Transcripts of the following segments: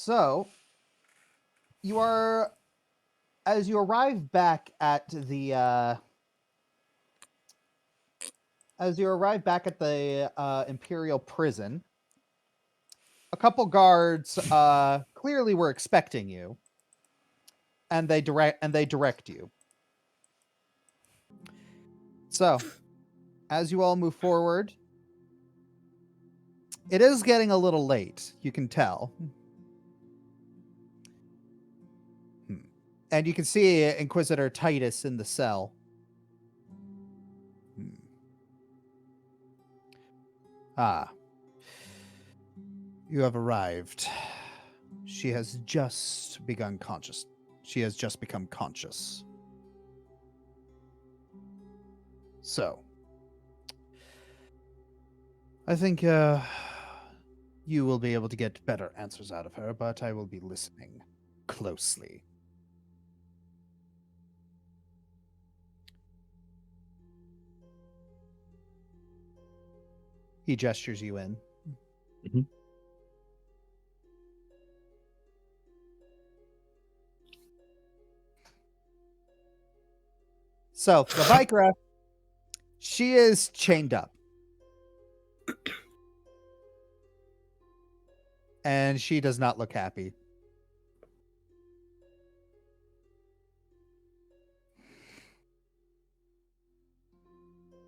So, you are as you arrive back at the Imperial prison. A couple guards clearly were expecting you, and they direct you. So, as you all move forward, it is getting a little late, you can tell. And you can see Inquisitor Titus in the cell. Ah. You have arrived. She has just become conscious. So, I think you will be able to get better answers out of her, but I will be listening closely. He gestures you in. Mm-hmm. So, the Vikra, she is chained up. And she does not look happy.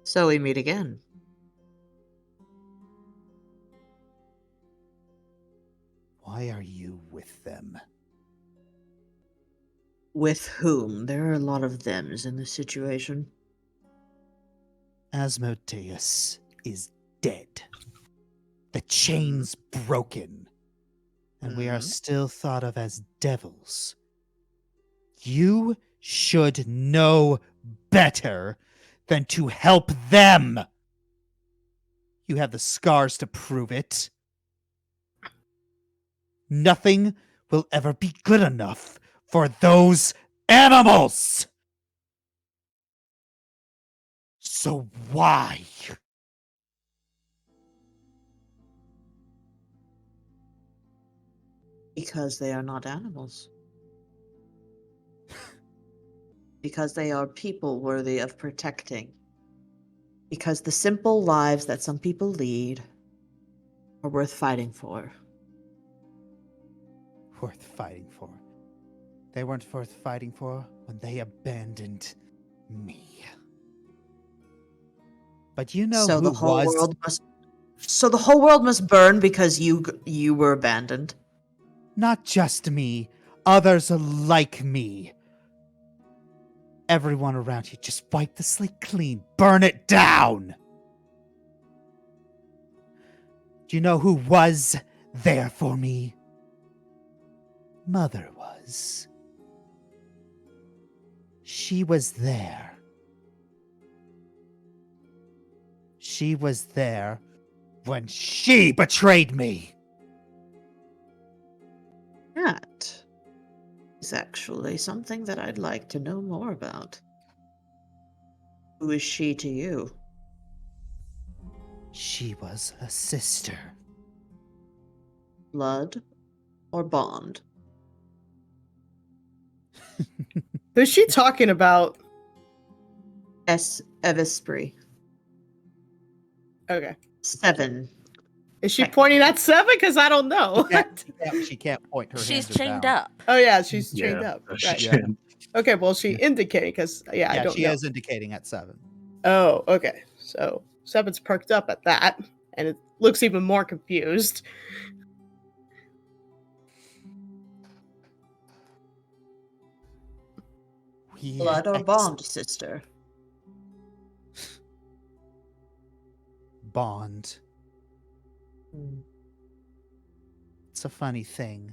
So we meet again. Why are you with them? With whom? There are a lot of thems in this situation. Asmodeus is dead. The chain's broken. And we are still thought of as devils. You should know better than to help them. You have the scars to prove it. Nothing will ever be good enough for those animals. So why? Because they are not animals. Because they are people worthy of protecting. Because the simple lives that some people lead are worth fighting for. Worth fighting for. They weren't worth fighting for when they abandoned me. But you know So who the whole was... world must. So the whole world must burn because you were abandoned. Not just me, others like me. Everyone around you, just wipe the slate clean. Burn it down. Do you know who was there for me? Mother was. She was there. She was there when she betrayed me. That is actually something that I'd like to know more about. Who is she to you? She was a sister. Blood or bond? Who's she talking about? Evespri. Okay. 7. Is she pointing at 7? Because I don't know. She can't point her She's hand chained down. up. Oh, yeah, she's chained up. She Right. can. Okay, well, she indicated, because, I don't she know. is indicating at 7. Oh, okay. So 7's perked up at that, and it looks even more confused. Blood or bond, sister? Bond. It's a funny thing.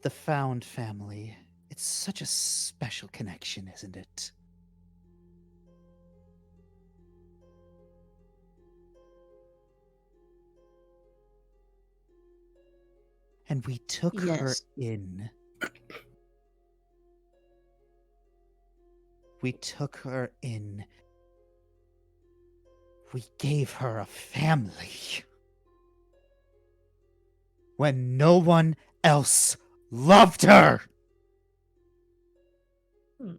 The Found family. It's such a special connection, isn't it? And we took her in. We took her in. We gave her a family. when no one else loved her. Hmm.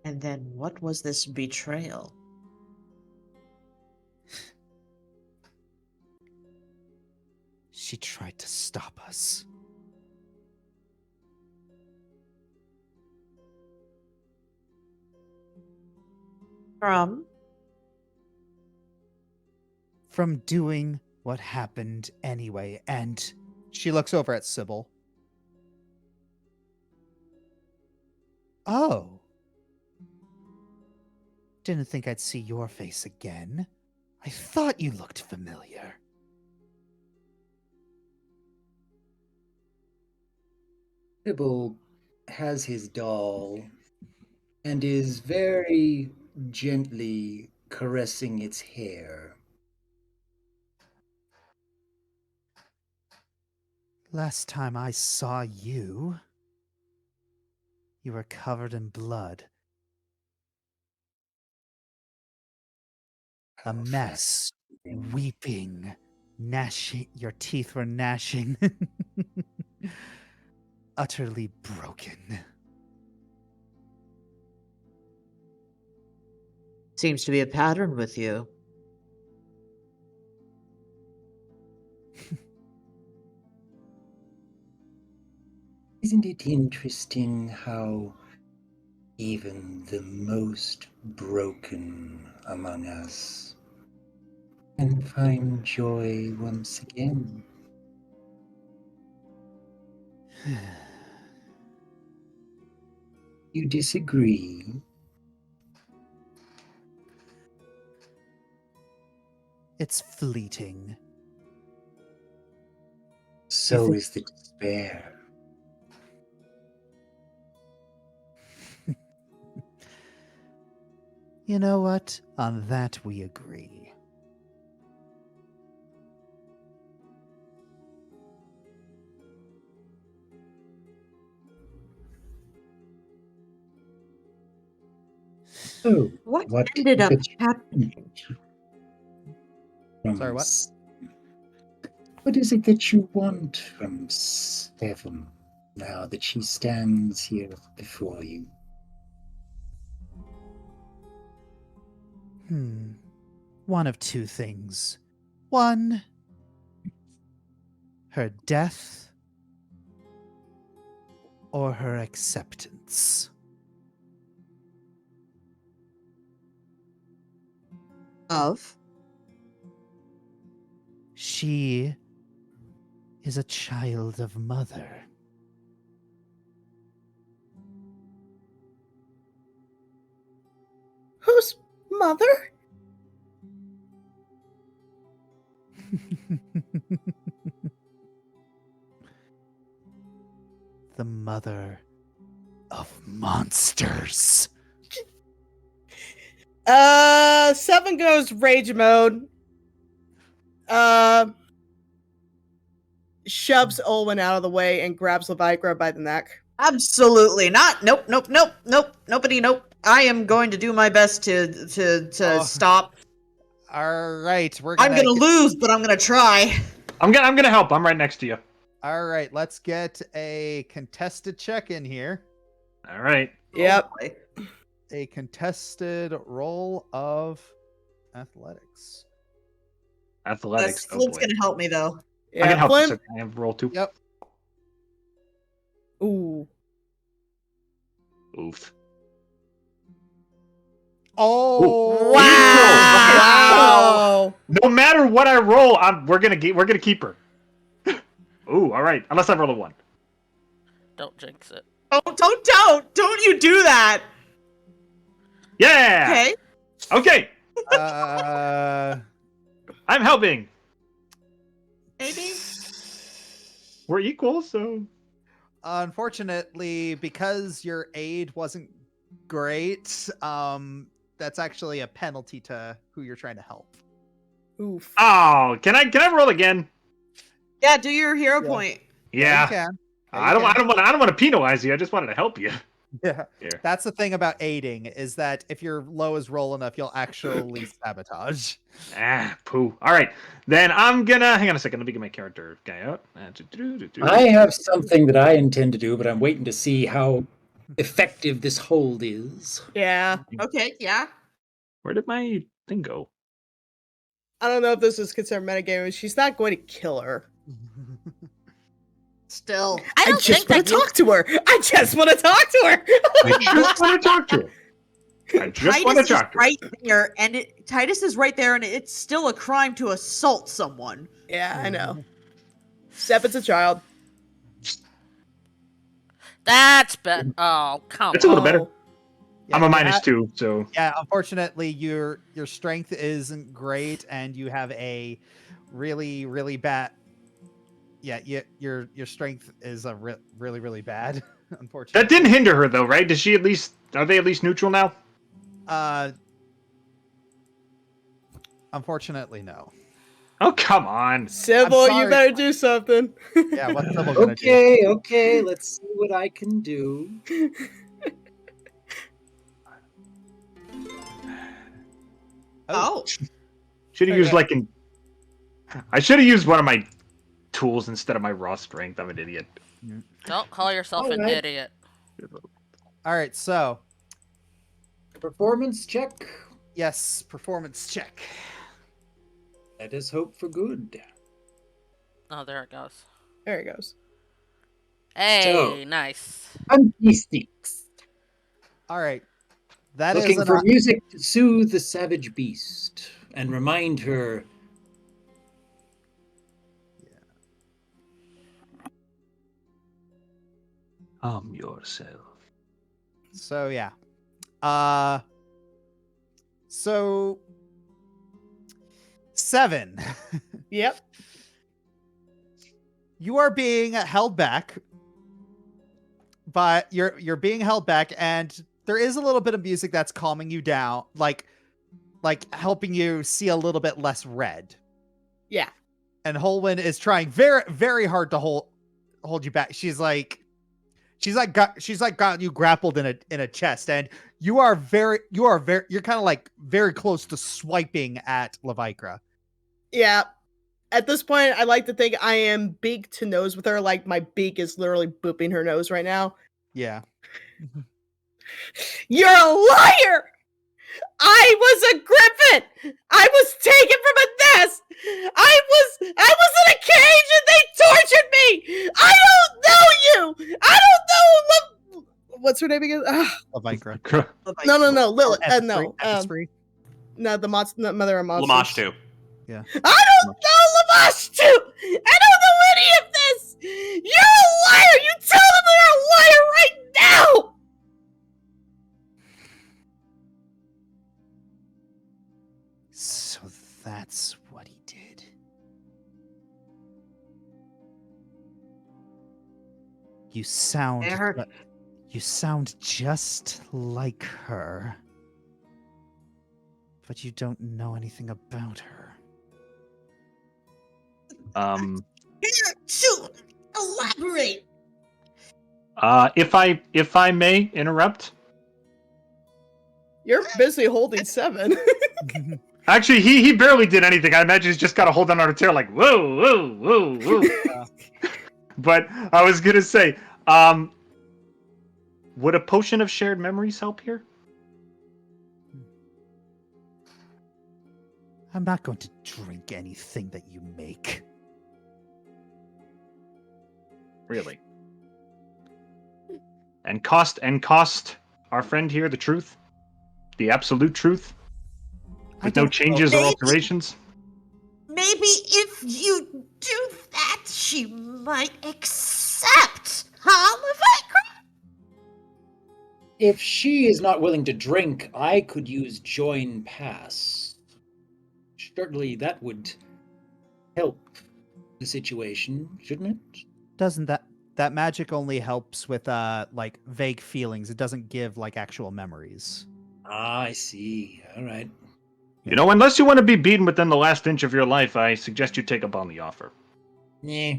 And then what was this betrayal? She tried to stop us. From doing what happened anyway, and she looks over at Sybil. Oh. Didn't think I'd see your face again. I thought you looked familiar. Sybil has his doll and is very gently caressing its hair. Last time I saw you, you were covered in blood. A How mess, fascinating. weeping, gnashing. Your teeth were gnashing. Utterly broken. Seems to be a pattern with you. Isn't it interesting how even the most broken among us can find joy once again? You disagree? It's fleeting. So is the despair. You know what? On that we agree. So, What what ended up is it happening? from Sorry, what? S- What is it that you want from Seven now that she stands here before you? One of two things. One, her death, or her acceptance. Of? She is a child of mother. Whose mother? The mother of monsters. Seven goes rage mode. Shoves Olwen out of the way and grabs Levigra by the neck. Absolutely not. Nope, nope, nope, nope, nobody, nope. I am going to do my best to Oh. stop. All right, we're I'm gonna lose, but I'm gonna try. I'm gonna help. I'm right next to you. All right, let's get a contested check in here. All right. Yep. Oh, boy. A contested roll of athletics. Athletics. Oh Flint's boy. gonna help me though. I can help you. Flint. So I have roll 2. Yep. Ooh. Oof. Oh, Wow. No matter what I roll, we're gonna keep her. Ooh, all right. Unless I roll a 1. Don't jinx it. Don't you do that. Yeah. Okay. Okay. I'm helping. Maybe. We're equal, so. Unfortunately, because your aid wasn't great, that's actually a penalty to who you're trying to help. Oof. Oh, can I roll again? Yeah, do your hero Yeah. point. Yeah. You can. I don't want to penalize you. I just wanted to help you. Yeah. Here. That's the thing about aiding, is that if your low is roll enough, you'll actually sabotage. Poo. All right. Then I'm gonna hang on a second. Let me get my character guy out. I have something that I intend to do, but I'm waiting to see how effective this hold is. Yeah. Okay, yeah. Where did my thing go? I don't know if this is considered metagaming. She's not going to kill her. Still. I don't just think want that to talk to her. I just want to talk to her. I just want to talk to her. I just want to Titus is talk to her. right there, and Titus is right there, and it's still a crime to assault someone. Yeah, I know. Seven's a child. That's better. Oh, come It's a little on. better. Yeah, I'm a you minus ha- 2, so Yeah, unfortunately, your strength isn't great, and you have a really, really bad. Yeah, your strength is a really, really bad. Unfortunately, that didn't hinder her though, right? Does she at least? Are they at least neutral now? Unfortunately, no. Oh come on! Sybil, you sorry. better do something. Yeah, what's Sybil gonna do? Okay, let's see what I can do. Oh. Should have used I should have used one of my tools instead of my raw strength. I'm an idiot. Don't call yourself an Alright. idiot. All right, so Performance check. yes, performance check. Let us hope for good. Oh, there it goes. There he goes. Hey, nice. 26. All right, that is Looking an for music to soothe the savage beast and remind her. Yourself. So yeah. So 7. Yep. You are being held back. But you're being held back, and there is a little bit of music that's calming you down, like helping you see a little bit less red. Yeah. And Holwyn is trying very, very hard to hold you back. She's got you grappled in a chest, and you're kind of like very close to swiping at Levikra. Yeah. At this point, I like to think I am beak to nose with her. Like my beak is literally booping her nose right now. Yeah. You're a liar! I was a griffin! I was taken from a nest! I was in a cage and they tortured me! I don't know you! I don't know what's her name again? Levikra. No, Lilith. No. Epistry? No, the mother of monsters. Lamash too. Yeah. I don't know Lamash too! I don't know any of this! You're a liar! You tell them you're a liar right now! So that's what he did. You sound just like her. But you don't know anything about her. To elaborate. If I may interrupt. You're busy holding 7. Actually, he barely did anything. I imagine he's just got to hold on to her tail like, whoa, whoa, whoa, whoa. But I was going to say, would a potion of shared memories help here? I'm not going to drink anything that you make. Really? And cost our friend here the truth? The absolute truth? With no changes or alterations? Maybe if you do that, she might accept, huh, Levikra? If she is not willing to drink, I could use join pass. Certainly that would help the situation, shouldn't it? Doesn't that magic only helps with like vague feelings? It doesn't give like actual memories. Ah, I see. All right. You know, unless you want to be beaten within the last inch of your life, I suggest you take up on the offer. Yeah.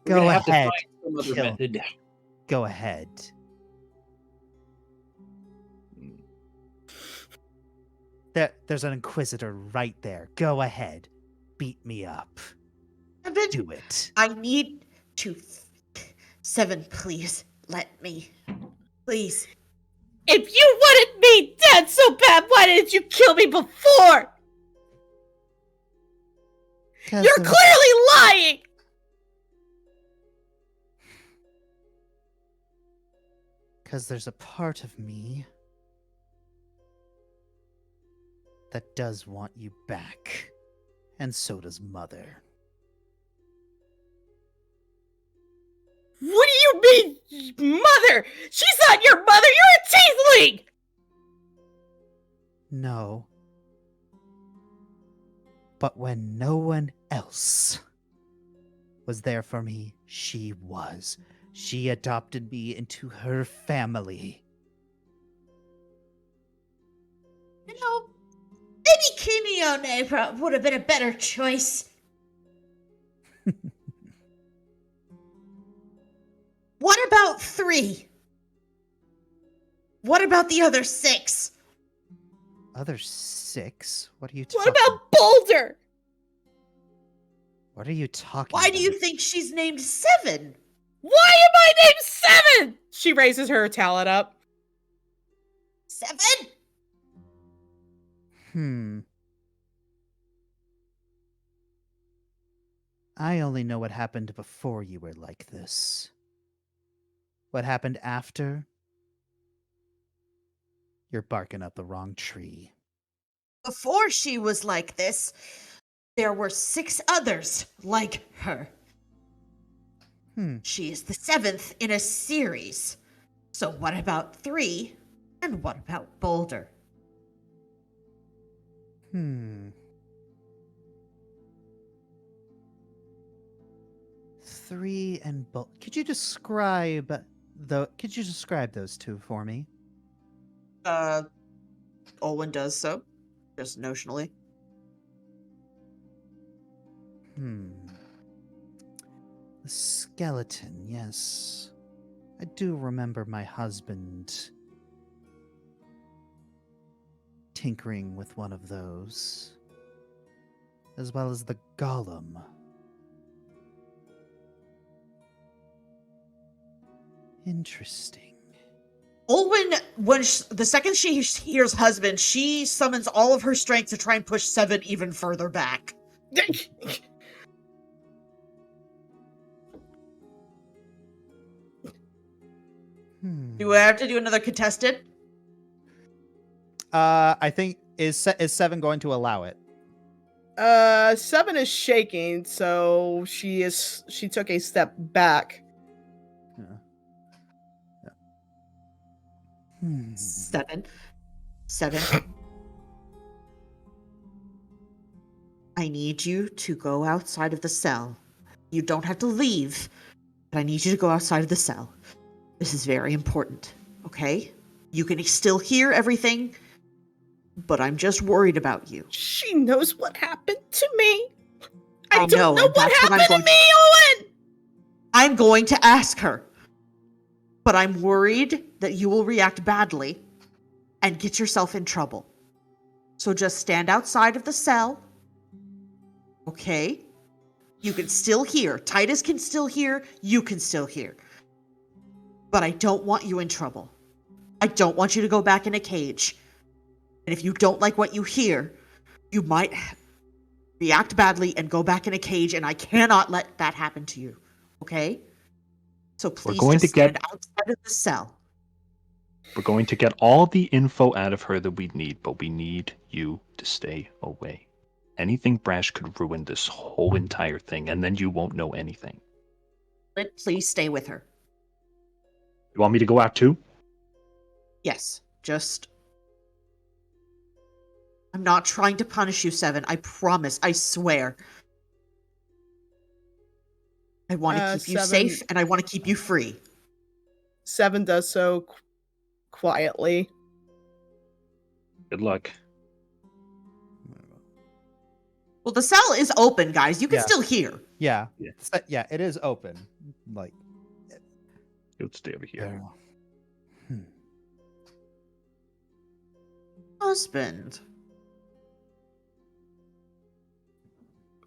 Go Have to ahead. find some other Kill. method. Go ahead. There's an Inquisitor right there. Go ahead. Beat me up. Seven, Do it. I need to. Seven, please let me. Please. If you wanted me dead so bad, why didn't you kill me before? 'Cause You're there's- clearly lying! Because there's a part of me that does want you back. And so does Mother. What do you mean, mother? She's not your mother, you're a tiefling! No. But when no one else was there for me, she was. She adopted me into her family. You know, maybe Kimione would have been a better choice. What about 3? What about the other 6? Other 6? What are you talking What about Boulder? What are you talking Why about? do you think she's named 7? Why am I named 7? She raises her talent up. 7? I only know what happened before you were like this. What happened after? You're barking up the wrong tree. Before she was like this, there were 6 others like her. She is the 7th in a series. So what about 3? And what about Boulder? 3 and Could you describe those two for me? Olwen does so, just notionally. The skeleton, yes. I do remember my husband tinkering with one of those, as well as the golem. Interesting. Olwen, the second she hears husband, she summons all of her strength to try and push 7 even further back. Do I have to do another contested? I think is 7 going to allow it? 7 is shaking, so she took a step back. Yeah. 7. I need you to go outside of the cell. You don't have to leave, but I need you to go outside of the cell. This is very important, okay? You can still hear everything, but I'm just worried about you. She knows what happened to me. I I don't know, know and what that's what I'm happened to going me, Owen! I'm going to ask her, but I'm worried that you will react badly and get yourself in trouble. So just stand outside of the cell, okay? You can still hear. Titus can still hear. You can still hear. But I don't want you in trouble. I don't want you to go back in a cage. And if you don't like what you hear, you might react badly and go back in a cage, and I cannot let that happen to you. Okay? So please just stand outside of the cell. We're going to get all the info out of her that we need, but we need you to stay away. Anything brash could ruin this whole entire thing, and then you won't know anything. Please stay with her. You want me to go out too? Yes, just... I'm not trying to punish you, 7. I promise. I swear. I want to keep you 7 safe, and I want to keep you free. 7 does so quietly. Good luck. Well, the cell is open, guys. You can Yeah. still hear. Yeah. Yeah. Yeah, it is open. Like, Let's stay over here. Husband,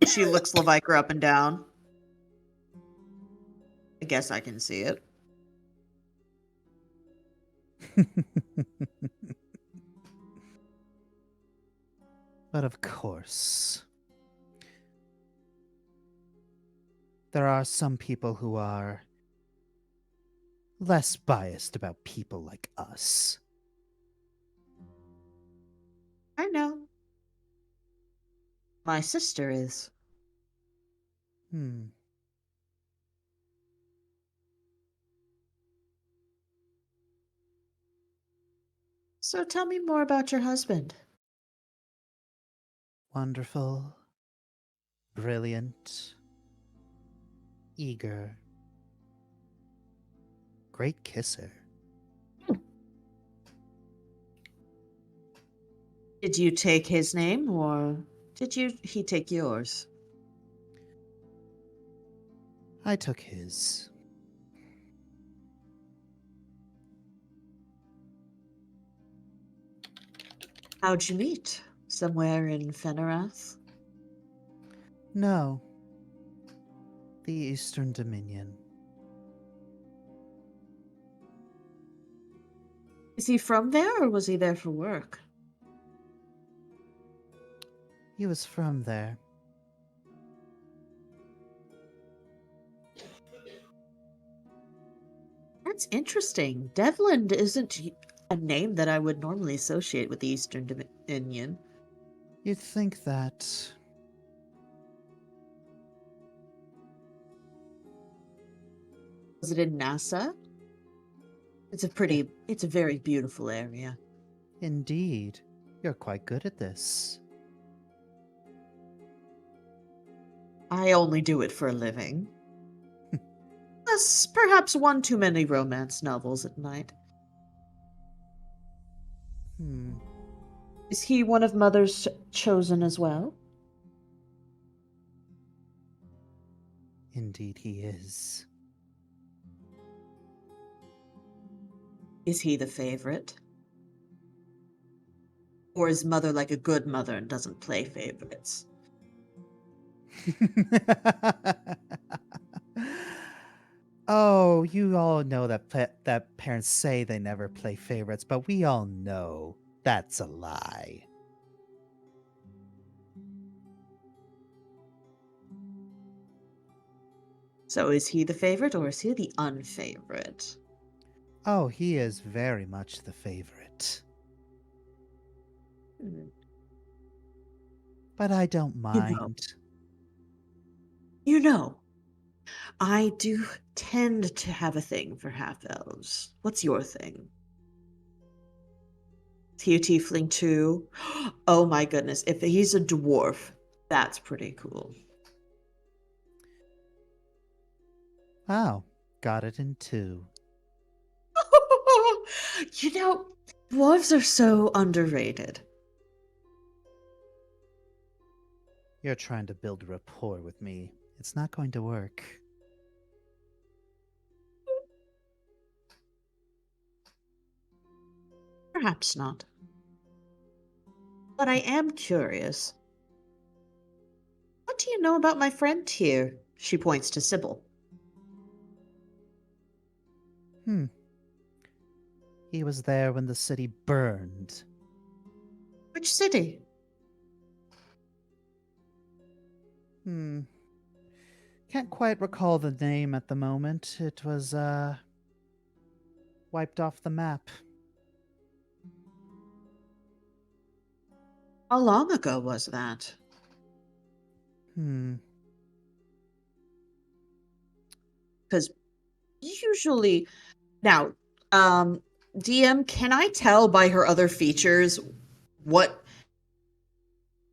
She looks Leviker up and down. I guess I can see it. But of course, there are some people who are less biased about people like us. I know. My sister is. Hmm. So tell me more about your husband. Wonderful, brilliant, eager, great kisser. Did you take his name, or he take yours? I took his. How'd you meet? Somewhere in Fenarath? No, the Eastern Dominion. Is he from there, or was he there for work? He was from there. That's interesting. Devland isn't a name that I would normally associate with the Eastern Dominion. You'd think that. Was it in NASA? It's a very beautiful area. Indeed, you're quite good at this. I only do it for a living. Plus, perhaps one too many romance novels at night. Hmm. Is he one of Mother's chosen as well? Indeed, he is. Is he the favorite? Or is Mother like a good mother and doesn't play favorites? Oh, you all know that parents say they never play favorites, but we all know that's a lie. So is he the favorite, or is he the unfavorite? Oh, he is very much the favorite. Hmm. But I don't You mind. You know, I do tend to have a thing for half-elves. What's your thing? Is he a tiefling too? Oh my goodness, if he's a dwarf, that's pretty cool. Oh, got it in two. You know, dwarves are so underrated. You're trying to build rapport with me. It's not going to work. Perhaps not. But I am curious. What do you know about my friend here? She points to Sybil. He was there when the city burned. Which city? Can't quite recall the name at the moment. It was, wiped off the map. How long ago was that? Because usually, now, DM, can I tell by her other features what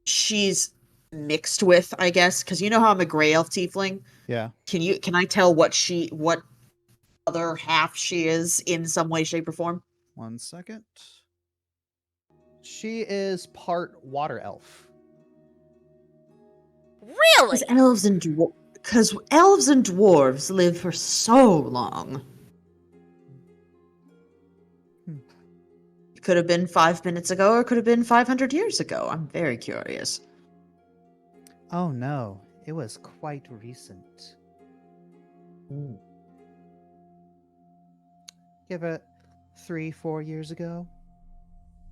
she's mixed with, I guess? Because you know how I'm a gray elf tiefling? Yeah. Can I tell what other half she is in some way, shape, or form? 1 second. She is part water elf. Really? Because elves and dwarves live for so long. It could have been 5 minutes ago, or it could have been 500 years ago. I'm very curious. Oh no, it was quite recent. Give it 3-4 years ago.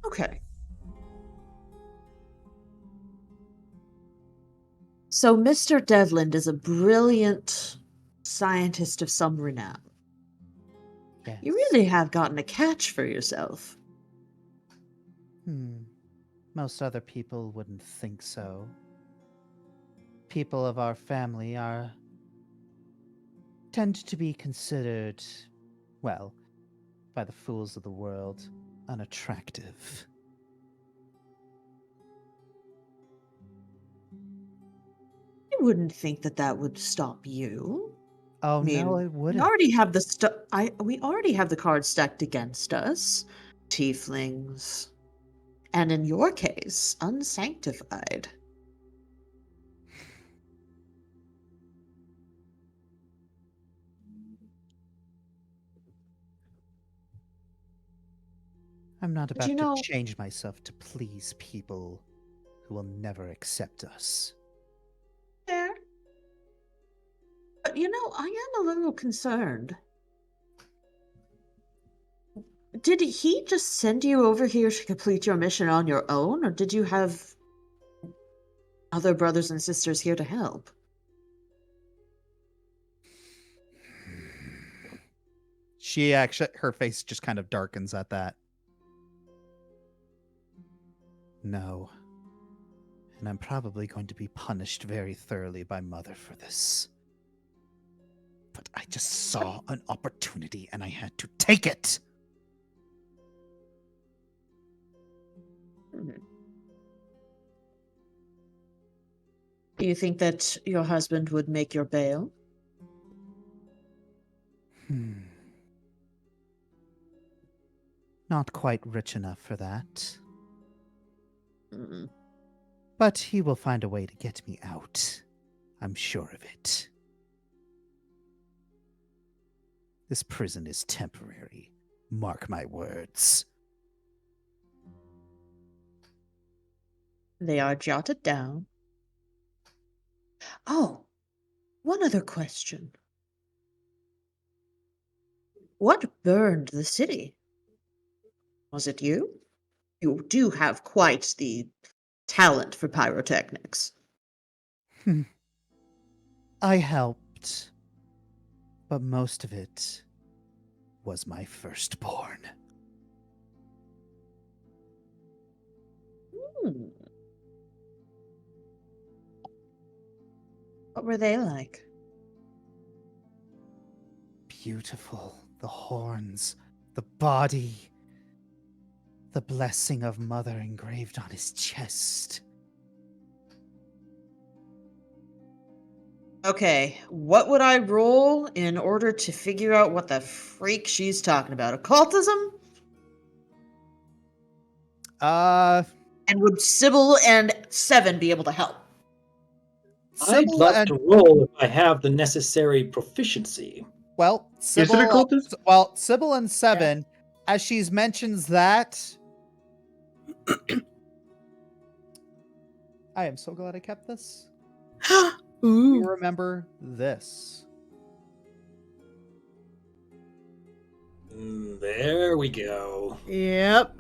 Okay. So Mr. Devlin is a brilliant scientist of some renown. Yes. You really have gotten a catch for yourself. Most other people wouldn't think so. People of our family tend to be considered, well, by the fools of the world, unattractive. I wouldn't think that would stop you. Oh I mean, no, it we wouldn't. already have we already have the cards stacked against us. Tieflings. And in your case, unsanctified. I'm not But about you to know- change myself to please people who will never accept us. Fair. But I am a little concerned. Did he just send you over here to complete your mission on your own, or did you have other brothers and sisters here to help? Her face just kind of darkens at that. No. And I'm probably going to be punished very thoroughly by Mother for this. But I just saw an opportunity and I had to take it. Do you think that your husband would make your bail? Not quite rich enough for that. Mm. But he will find a way to get me out. I'm sure of it. This prison is temporary. Mark my words. They are jotted down. Oh, one other question. What burned the city? Was it you? You do have quite the talent for pyrotechnics. I helped. But most of it was my firstborn. What were they like? Beautiful. The horns, the body, the blessing of Mother engraved on his chest. Okay, what would I roll in order to figure out what the freak she's talking about? Occultism? And would Sybil and Seven be able to help? I'd love to roll if I have the necessary proficiency. Well, Sybil, Is it occultism? Sybil and Seven, as she's mentions that. I am so glad I kept this. Ooh. You remember this. There we go. Yep.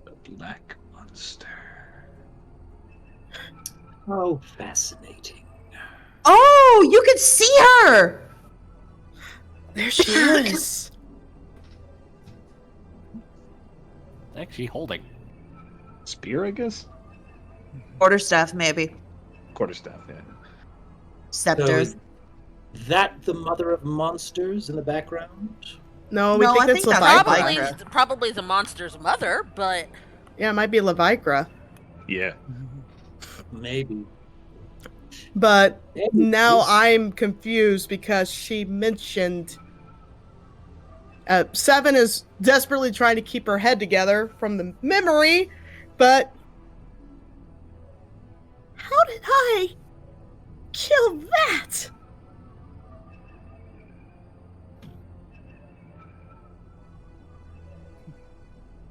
The Black Monster. How fascinating. Oh, you could see her! There she is. Actually holding. Spear, I guess? Quarterstaff, maybe. Quarterstaff, yeah. Scepter. So is that the mother of monsters in the background? No, we No, think I it's think that's Levigra. Levigra. Probably the monster's mother, but Yeah, it might be Levigra. Yeah. Maybe. But Maybe now it's- I'm confused because she mentioned Seven is desperately trying to keep her head together from the memory, but how did I kill that?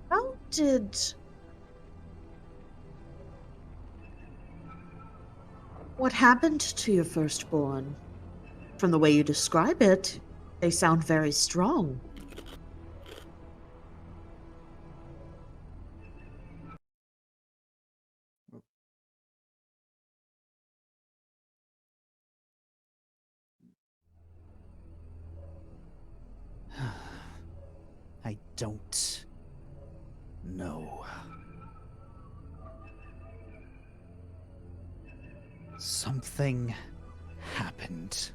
How did... What happened to your firstborn? From the way you describe it, they sound very strong. I don't know. Something happened.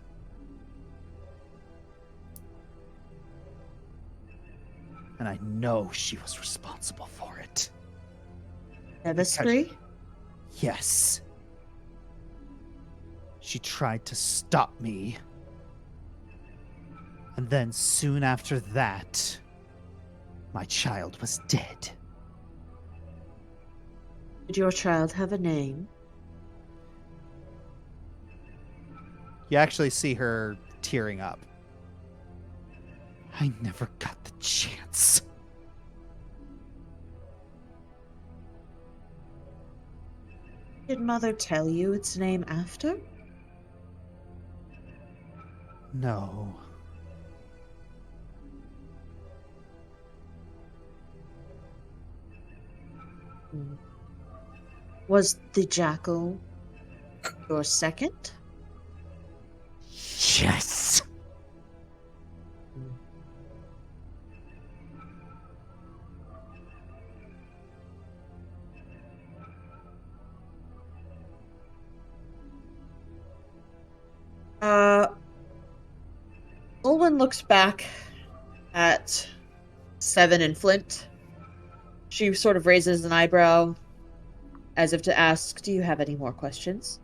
And I know she was responsible for it. Chemistry? Yes. She tried to stop me. And then soon after that, my child was dead. Did your child have a name? You actually see her tearing up. I never got the chance. Did Mother tell you its name after? No. Was the jackal your second? Yes. Olwen looks back at Seven and Flint. She sort of raises an eyebrow as if to ask, do you have any more questions?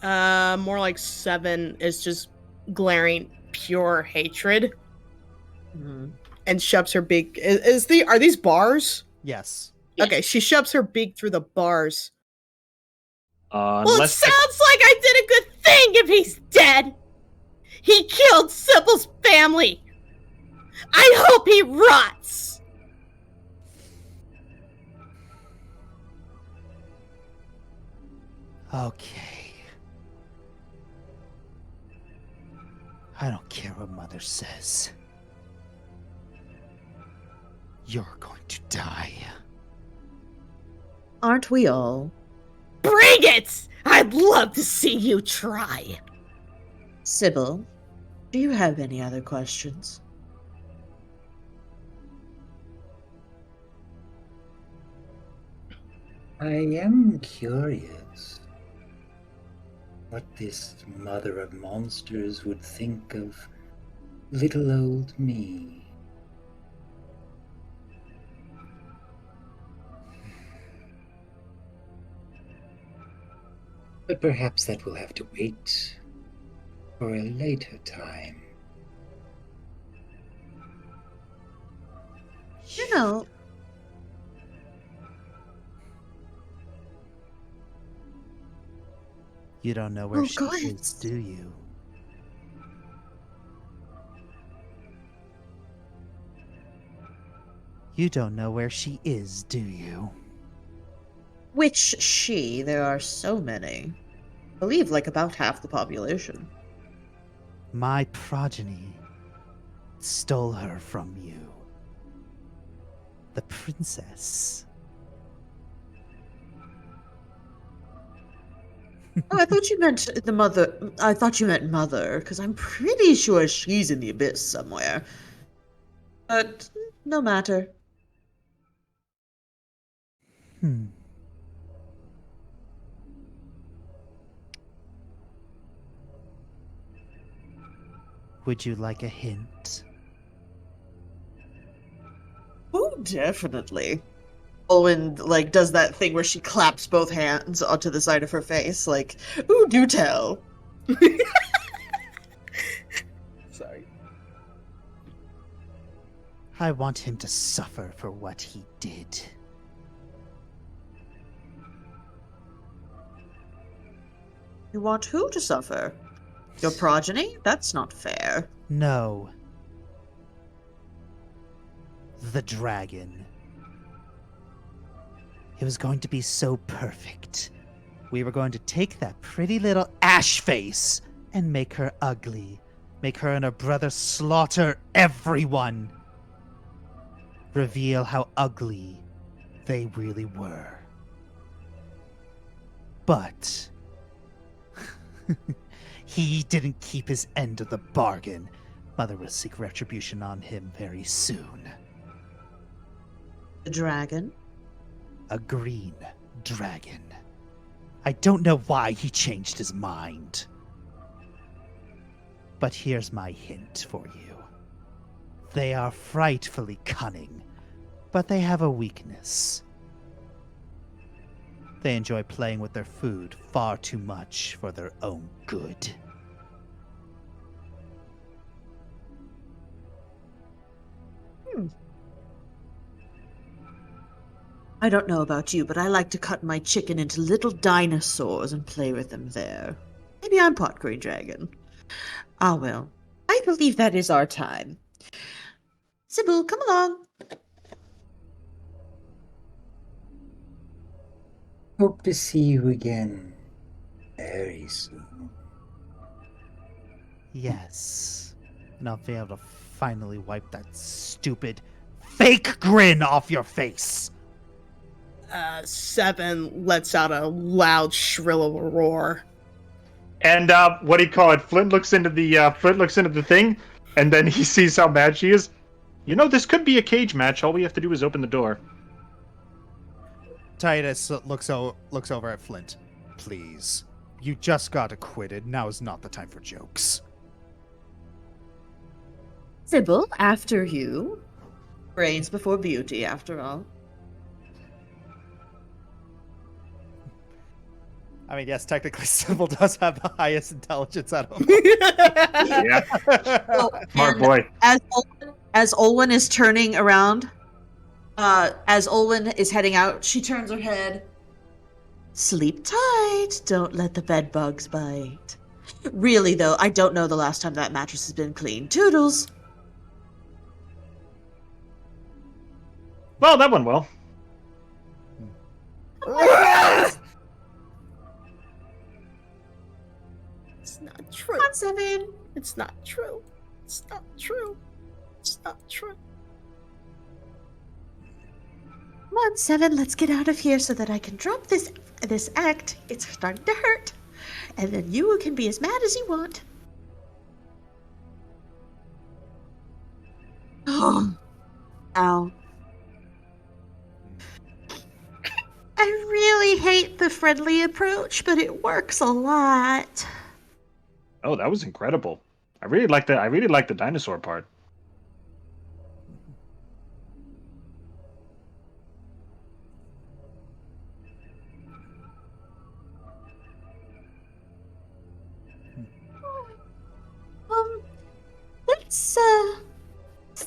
More like Seven is just glaring pure hatred and shoves her beak. Are these bars? Yes. Okay, she shoves her beak through the bars. Well, it Unless sounds like I did a good thing if he's dead. He killed Sybil's family. I hope he rots. Okay. I don't care what Mother says. You're going to die. Aren't we all? Bring it! I'd love to see you try. Sybil, do you have any other questions? I am curious what this mother of monsters would think of little old me. But perhaps that will have to wait for a later time. You know, You don't know where Oh, she go ahead. is, do you? You don't know where she is, do you? which she? There are so many. I believe like about half the population. My progeny stole her from you. The princess. Oh, I thought you meant the mother. I thought you meant Mother, because I'm pretty sure she's in the abyss somewhere. But no matter. Hmm. Would you like a hint? Oh, definitely. Owen like does that thing where she claps both hands onto the side of her face, like, "Ooh, do tell." Sorry. I want him to suffer for what he did. You want who to suffer? Your progeny? That's not fair. No. The dragon. It was going to be so perfect. We were going to take that pretty little ash face and make her ugly. Make her and her brother slaughter everyone. Reveal how ugly they really were. But he didn't keep his end of the bargain. Mother will seek retribution on him very soon. The dragon? A green dragon. I don't know why he changed his mind. But here's my hint for you. They are frightfully cunning, but they have a weakness. They enjoy playing with their food far too much for their own good. I don't know about you, but I like to cut my chicken into little dinosaurs and play with them there. Maybe I'm pot green dragon. Ah, well. I believe that is our time. Sybil, come along. Hope to see you again very soon. Yes. And I'll be able to finally wipe that stupid fake grin off your face. Seven lets out a loud, shrill roar. And what do you call it? Flint looks into the thing, and then he sees how mad she is. You know, this could be a cage match. All we have to do is open the door. Titus looks over at Flint. Please. You just got acquitted. Now is not the time for jokes. Sybil, after you. Brains before beauty, after all. I mean, yes, technically Sybil does have the highest intelligence out of them. Yeah, Oh, smart and boy. As Olwen is turning around, as Olwen is heading out, she turns her head. Sleep tight. Don't let the bed bugs bite. Really, though, I don't know the last time that mattress has been cleaned. Toodles. Well, that went well. It's not true. Come on, Seven. It's not true. It's not true. It's not true. Come on, Seven. Let's get out of here so that I can drop this act. It's starting to hurt. And then you can be as mad as you want. Ow. I really hate the friendly approach, but it works a lot. Oh, that was incredible. I really like the dinosaur part.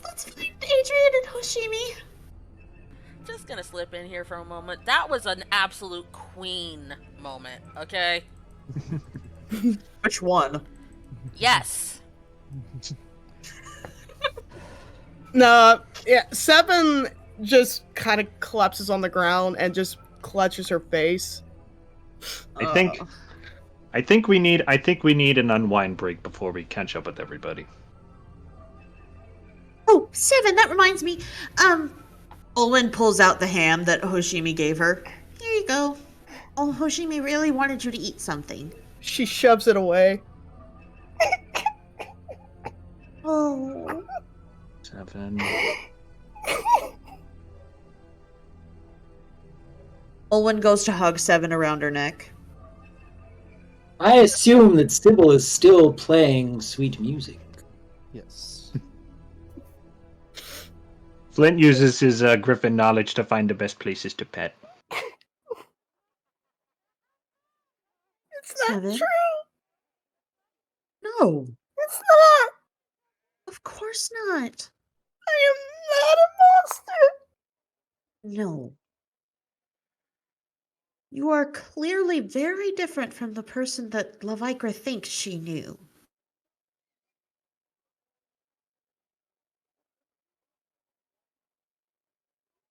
Let's find Adrian and Hoshimi. Just gonna slip in here for a moment. That was an absolute queen moment, okay? Which one? Yes. No, yeah, Seven just kind of collapses on the ground and just clutches her face. I think we need an unwind break before we catch up with everybody. Oh, Seven, that reminds me. Olwen pulls out the ham that Hoshimi gave her. Here you go. Oh, Hoshimi really wanted you to eat something. She shoves it away. Oh. 7. Olwen goes to hug Seven around her neck. I assume that Sybil is still playing sweet music. Yes. Flint uses his Griffin knowledge to find the best places to pet. It's not Seven? true. No, It's not. of course not. I am not a monster. No. You are clearly very different from the person that Lavikra thinks she knew.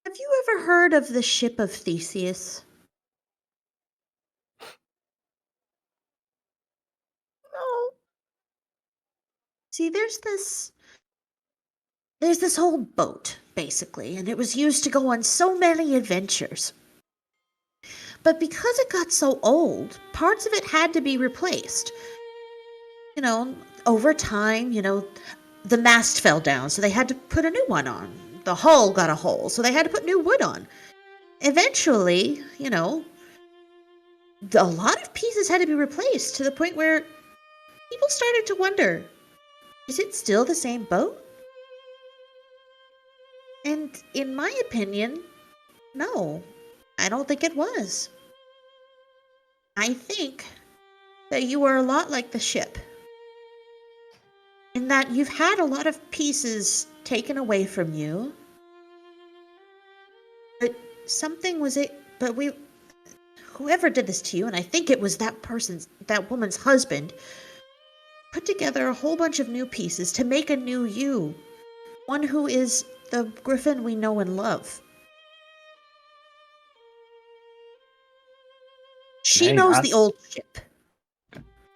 Have you ever heard of the ship of Theseus? See, there's this whole boat, basically, and it was used to go on so many adventures. But because it got so old, parts of it had to be replaced. Over time, the mast fell down, so they had to put a new one on. The hull got a hole, so they had to put new wood on. Eventually, a lot of pieces had to be replaced to the point where people started to wonder, is it still the same boat? And in my opinion, no, I don't think it was. I think that you are a lot like the ship, in that you've had a lot of pieces taken away from you, but whoever did this to you, and I think it was that woman's husband, put together a whole bunch of new pieces to make a new you, one who is the Griffin we know and love. She Hey, knows the old ship.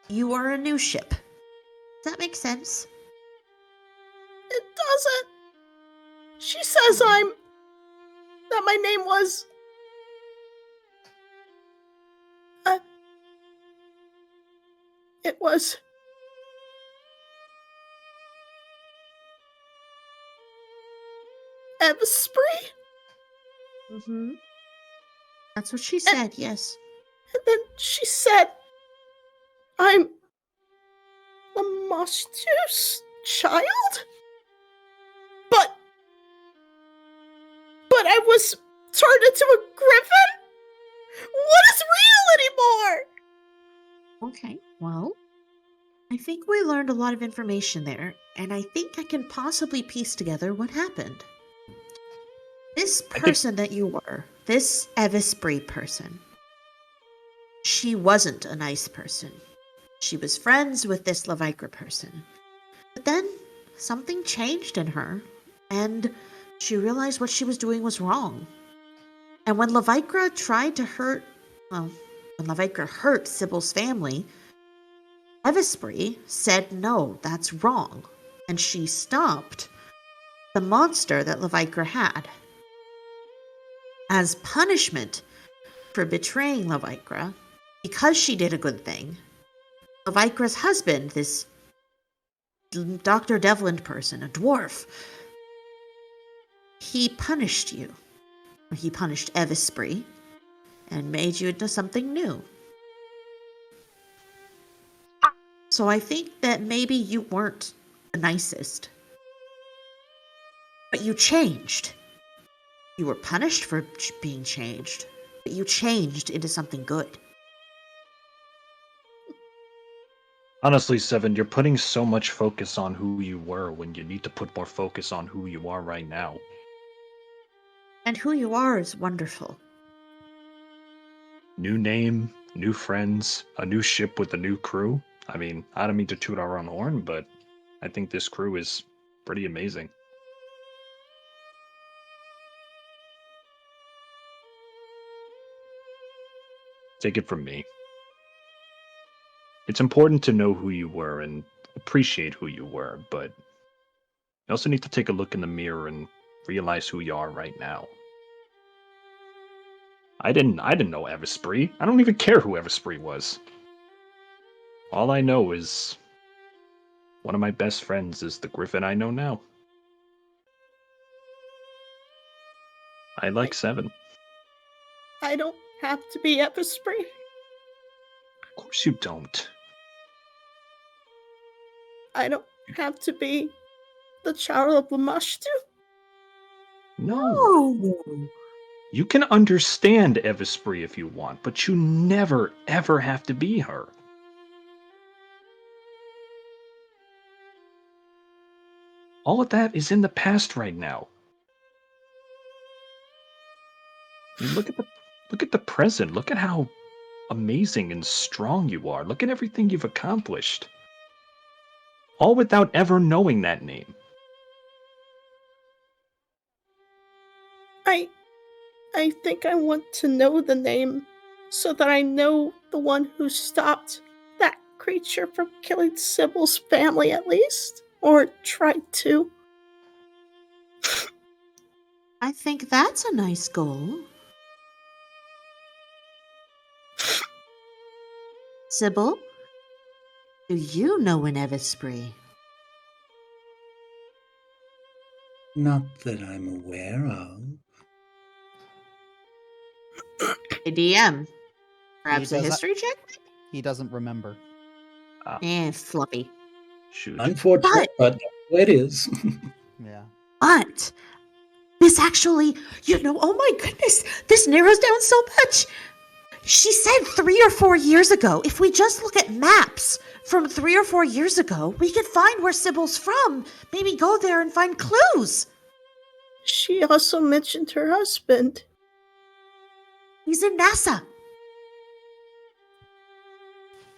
You are a new ship. Does that make sense? It doesn't. She says that my name was... It was... Evesprit? Mm-hmm. That's what she said, yes. And then she said, I'm Lamashtu's child? But I was turned into a griffin? What is real anymore? Okay, well, I think we learned a lot of information there, and I think I can possibly piece together what happened. This person that you were, this Evesprit person, she wasn't a nice person. She was friends with this Levikra person. But then something changed in her, and she realized what she was doing was wrong. And when Levikra hurt Sybil's family, Evesprit said, no, that's wrong. And she stopped the monster that Levikra had. As punishment for betraying Levikra, because she did a good thing, Levikra's husband, this Dr. Devlin person, a dwarf, he punished you. He punished Evesprit and made you into something new. So I think that maybe you weren't the nicest, but you changed. You were punished for being changed, but you changed into something good. Honestly, Seven, you're putting so much focus on who you were when you need to put more focus on who you are right now. And who you are is wonderful. New name, new friends, a new ship with a new crew. I mean, I don't mean to toot our own horn, but I think this crew is pretty amazing. Take it from me. It's important to know who you were and appreciate who you were, but you also need to take a look in the mirror and realize who you are right now. I didn't know Evesprit. I don't even care who Evesprit was. All I know is one of my best friends is the Griffin I know now. I like Seven. I don't have to be Evesprit. Of course you don't. I don't have to be the child of Lamashtu. No. You can understand Evesprit if you want, but you never, ever have to be her. All of that is in the past right now. I mean, look at the present. Look at how amazing and strong you are. Look at everything you've accomplished. All without ever knowing that name. I think I want to know the name so that I know the one who stopped that creature from killing Sybil's family at least. Or tried to. I think that's a nice goal. Sybil, do you know an Evispree? Not that I'm aware of. A DM. Perhaps a does not- history check? He doesn't remember. Fluffy. Shoot. Unfortunate, but that's the way it is. Yeah. But this actually, oh my goodness, this narrows down so much. She said 3 or 4 years ago. If we just look at maps from 3 or 4 years ago, we could find where Sybil's from. Maybe go there and find clues. She also mentioned her husband. He's in NASA.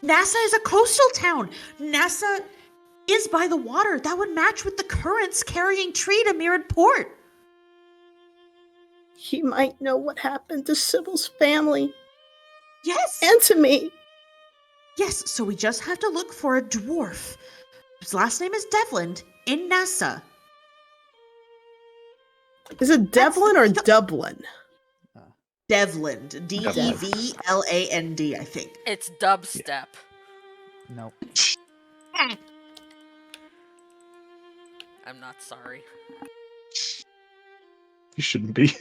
NASA is a coastal town. NASA is by the water. That would match with the currents carrying Tree to Mirrored Port. He might know what happened to Sybil's family. Yes. And to me. Yes, so we just have to look for a dwarf whose last name is Devlin in NASA. Is it Devlin or Dublin? Devlin. Devland, I think. It's dubstep. Nope. I'm not sorry. You shouldn't be.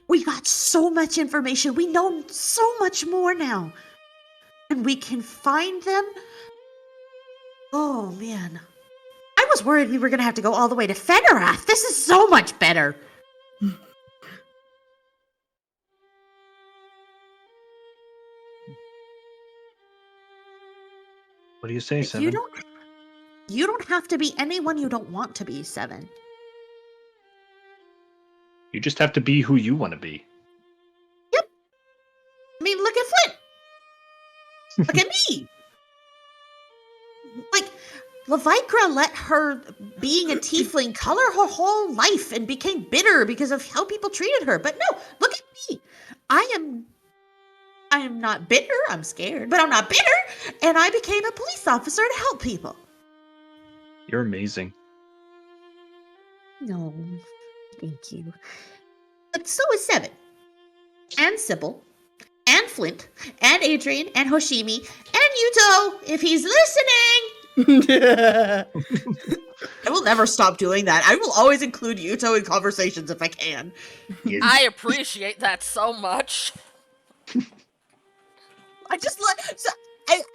We got so much information. We know so much more now. And we can find them. Oh, man. I was worried we were going to have to go all the way to Fenerath. This is so much better. What do you say, But Seven? you don't have to be anyone you don't want to be, Seven. You just have to be who you want to be. Yep. I mean, look at Flint. Look at me. Like, Levikra let her being a tiefling color her whole life and became bitter because of how people treated her. But no, look at me. I am not bitter. I'm scared, but I'm not bitter. And I became a police officer to help people. You're amazing. No, thank you. But so is Seven. And Sybil. And Flint. And Adrian. And Hoshimi. And Yuto, if he's listening. I will never stop doing that. I will always include Yuto in conversations if I can. I appreciate that so much. I just like... So,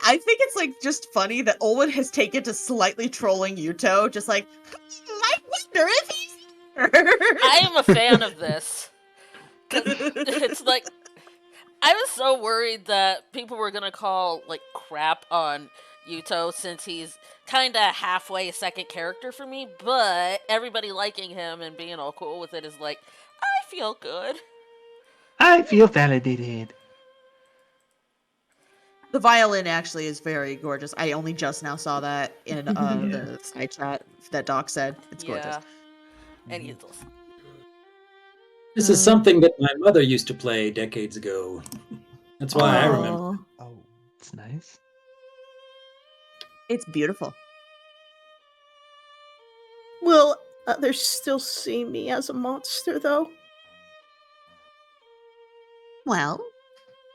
I think it's like just funny that Olwen has taken to slightly trolling Yuto. Just like, I wonder if he's here. I am a fan of this. 'Cause it's like, I was so worried that people were gonna call like crap on Yuto since he's kind of halfway a second character for me, but everybody liking him and being all cool with it is like, I feel good. I feel validated. The violin actually is very gorgeous. I only just now saw that in the side chat that Doc said. It's gorgeous. And he's also... This is something that my mother used to play decades ago. That's why I remember. Oh. It's nice. It's beautiful. Will others still see me as a monster, though? Well,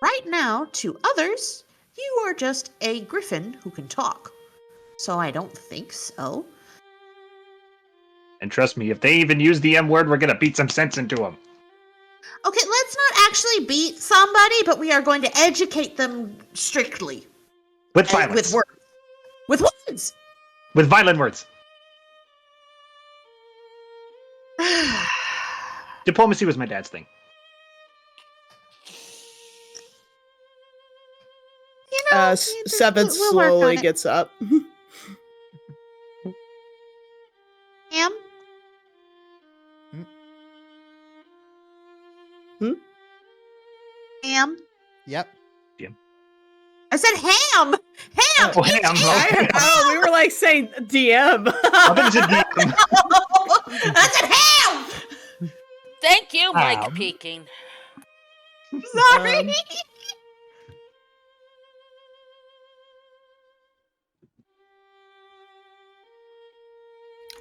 right now, to others, you are just a griffin who can talk. So I don't think so. And trust me, if they even use the M word, we're gonna beat some sense into them. Okay, let's not actually beat somebody, but we are going to educate them strictly. With violence. With words. With words! With violent words. Diplomacy was my dad's thing. You know, Seven we'll work on slowly it. gets up. Ham? Ham? Yep. I said ham! Ham! Oh, ham. Oh, we were like saying DM. I bet it's a DM. I said ham! Thank you, Mike Ham. peeking. Sorry.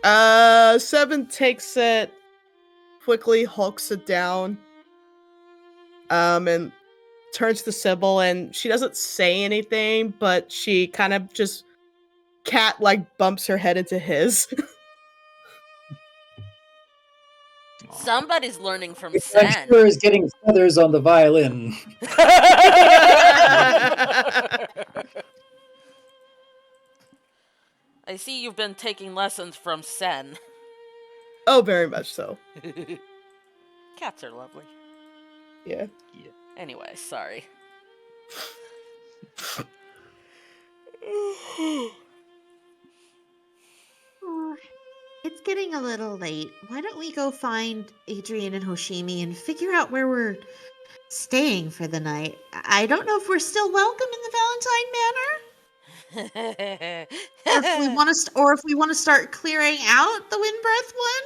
Seven takes it, quickly hulks it down, and turns to Sybil, and she doesn't say anything, but she kind of just cat like bumps her head into his. Somebody's learning from I'm Sen. sure is getting feathers on the violin. I see you've been taking lessons from Sen. Oh, very much so. Cats are lovely. Yeah. Anyway, sorry. It's getting a little late. Why don't we go find Adrian and Hoshimi and figure out where we're staying for the night? I don't know if we're still welcome in the Valentine Manor, or if we want to, or if we want to start clearing out the Windbreath one.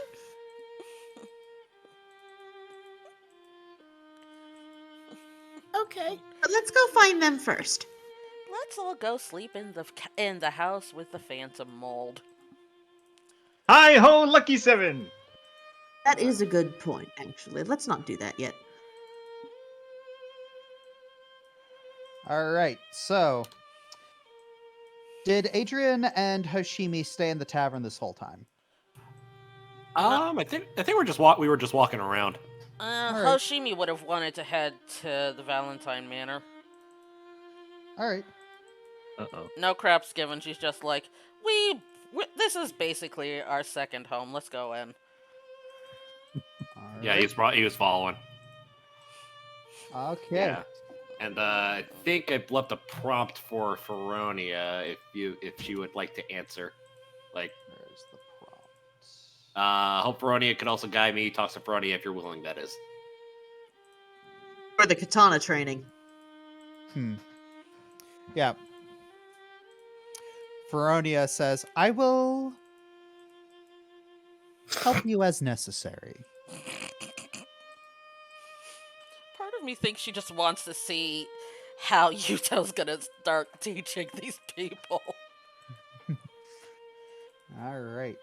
Okay. But let's go find them first. Let's all go sleep in the house with the phantom mold. Hi ho, Lucky Seven! That is a good point, actually. Let's not do that yet. All right. So, did Adrian and Hoshimi stay in the tavern this whole time? I think we were just walking around. right. Hoshimi would have wanted to head to the Valentine Manor. All right. Uh-oh. No craps given. She's just like, this is basically our second home. Let's go in. All Yeah, right. he was following. Okay. Yeah. And I think I left a prompt for Feronia if she would like to answer. Like, There's the prompt. hope Feronia could also guide me. Talk to Feronia if you're willing, that is. For the katana training. Yeah. Feronia says, "I will help you as necessary." Part of me thinks she just wants to see how Yuto's gonna start teaching these people. All right.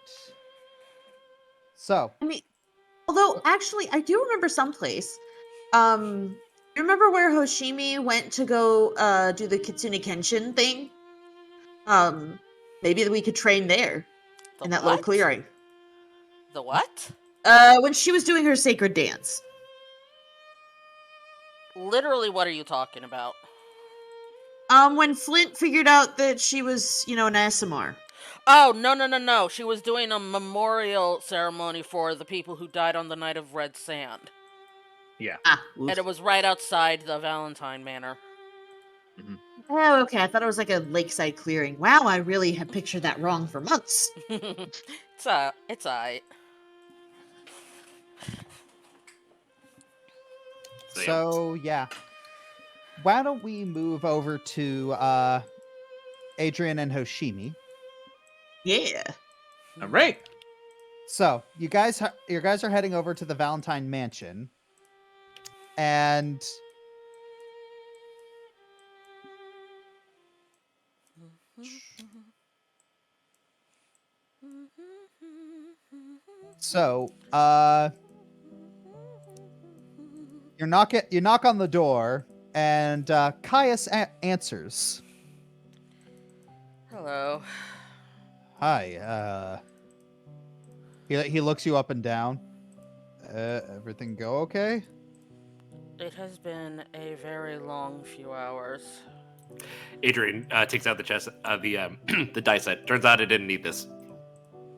So, I mean, although actually, I do remember someplace. You remember where Hoshimi went to go do the Kitsune Kenshin thing? Maybe we could train there The in that little what? clearing. The what? When she was doing her sacred dance. Literally, what are you talking about? When Flint figured out that she was, an ASMR. Oh, no. She was doing a memorial ceremony for the people who died on the night of Red Sand. Yeah. And it was right outside the Valentine Manor. Oh, okay. I thought it was like a lakeside clearing. Wow, I really have pictured that wrong for months. It's alright. So yeah. Why don't we move over to Adrian and Hoshimi? Yeah. All right. So you guys are heading over to the Valentine Mansion, and so you knock on the door, and Caius answers. Hello. Hi. He looks you up and down. Everything go okay? It has been a very long few hours. Adrian takes out the chest the dice set. Turns out I didn't need this.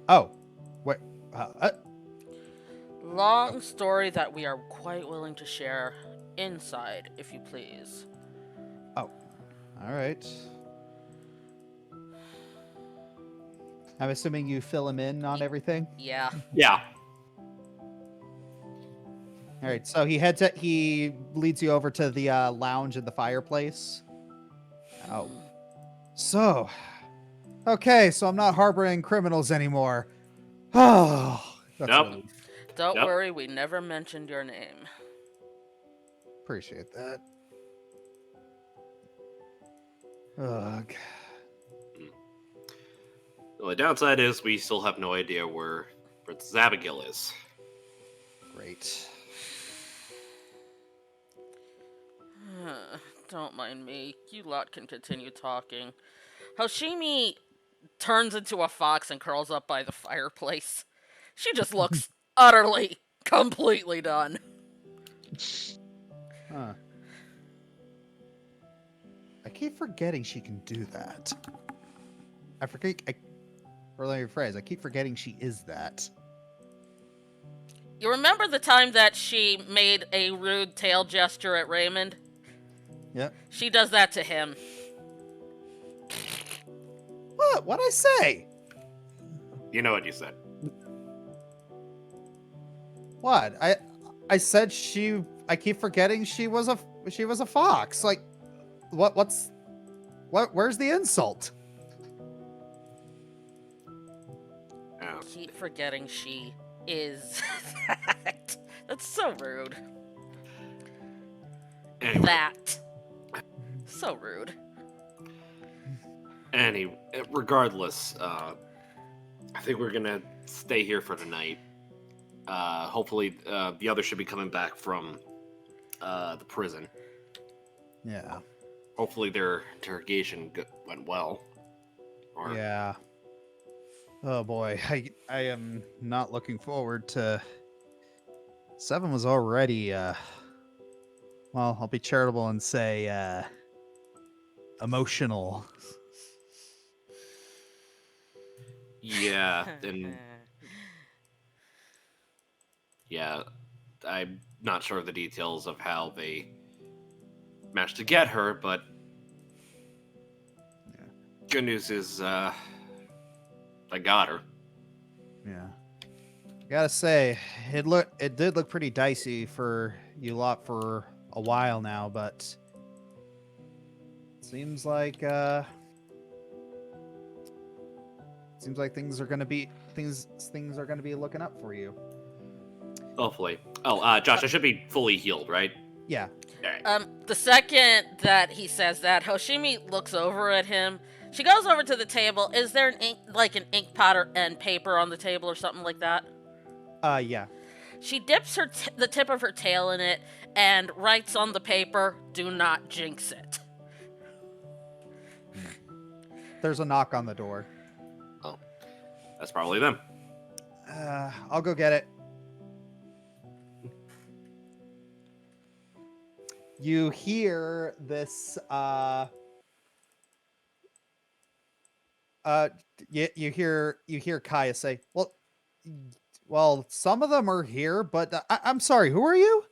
Oh, wait. Long story that we are quite willing to share inside, if you please. Oh, all right. I'm assuming you fill him in on everything. Yeah. Yeah. All right, so he leads you over to the lounge and the fireplace. Oh, so okay, so I'm not harboring criminals anymore. Oh, that's Nope. really Don't Yep. worry, we never mentioned your name. appreciate that. Ugh. Well, the downside is we still have no idea where Princess Abigail is. Great. Don't mind me. You lot can continue talking. Hoshimi turns into a fox and curls up by the fireplace. She just looks utterly, completely done. Huh. I keep forgetting she can do that. Or let me rephrase, I keep forgetting she is that. You remember the time that she made a rude tail gesture at Raymond? Yep. She does that to him. What? What'd I say? You know what you said. What? I said I keep forgetting she was a fox. Like where's the insult? Oh. Keep forgetting she is that. That's so rude. Anyway, That. So rude. Regardless, I think we're gonna stay here for tonight. Hopefully, the others should be coming back from the prison. Yeah. Hopefully, their interrogation went well. Or, Yeah. Oh boy, I am not looking forward to. 7 was already well, I'll be charitable and say emotional. Yeah, and yeah, I'm not sure of the details of how they managed to get her, but Yeah. good news is I got her. Yeah. Gotta say, it did look pretty dicey for you lot for a while now, but seems like things are gonna be looking up for you. Hopefully. Oh, Josh, I should be fully healed, right? Yeah. All right. The second that he says that, Hoshimi looks over at him. She goes over to the table. Is there an ink pot and paper on the table or something like that? Yeah. She dips the tip of her tail in it and writes on the paper, "Do not jinx it." There's a knock on the door. Oh, that's probably them. I'll go get it. You hear this you hear Kaya say, well, some of them are here, but I'm sorry, who are you?